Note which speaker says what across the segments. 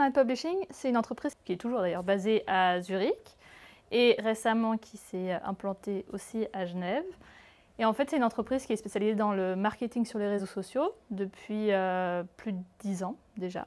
Speaker 1: Internet Publishing, c'est une entreprise qui est toujours d'ailleurs basée à Zurich et récemment qui s'est implantée aussi à Genève. Et en fait, c'est une entreprise qui est spécialisée dans le marketing sur les réseaux sociaux depuis plus de 10 ans déjà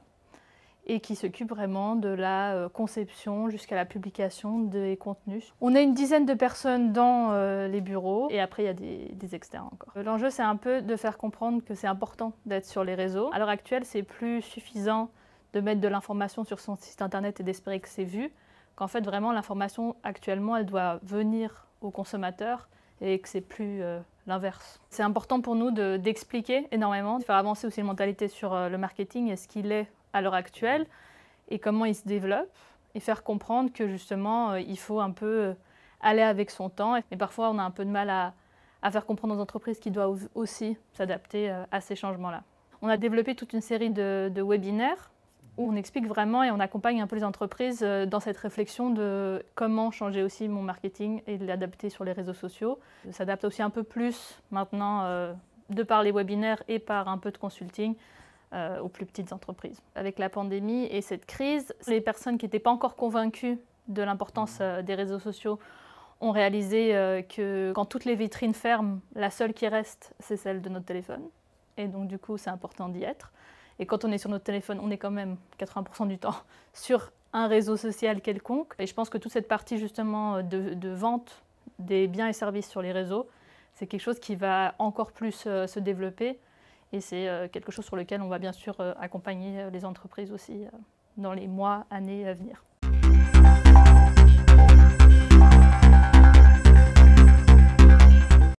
Speaker 1: et qui s'occupe vraiment de la conception jusqu'à la publication des contenus. On a une dizaine de personnes dans les bureaux et après il y a des externes encore. L'enjeu, c'est un peu de faire comprendre que c'est important d'être sur les réseaux. À l'heure actuelle, c'est plus suffisant de mettre de l'information sur son site internet et d'espérer que c'est vu, qu'en fait vraiment l'information actuellement elle doit venir aux consommateurs et que c'est plus l'inverse. C'est important pour nous d'expliquer énormément, de faire avancer aussi une mentalité sur le marketing et ce qu'il est à l'heure actuelle et comment il se développe et faire comprendre que justement il faut un peu aller avec son temps et parfois on a un peu de mal à faire comprendre aux entreprises qu'ils doivent aussi s'adapter à ces changements-là. On a développé toute une série de webinaires où on explique vraiment et on accompagne un peu les entreprises dans cette réflexion de comment changer aussi mon marketing et de l'adapter sur les réseaux sociaux. Ça s'adapte aussi un peu plus maintenant de par les webinaires et par un peu de consulting aux plus petites entreprises. Avec la pandémie et cette crise, les personnes qui n'étaient pas encore convaincues de l'importance des réseaux sociaux ont réalisé que quand toutes les vitrines ferment, la seule qui reste, c'est celle de notre téléphone. Et donc du coup, c'est important d'y être. Et quand on est sur notre téléphone, on est quand même 80% du temps sur un réseau social quelconque. Et je pense que toute cette partie justement de vente des biens et services sur les réseaux, c'est quelque chose qui va encore plus se développer. Et c'est quelque chose sur lequel on va bien sûr accompagner les entreprises aussi dans les mois, années à venir.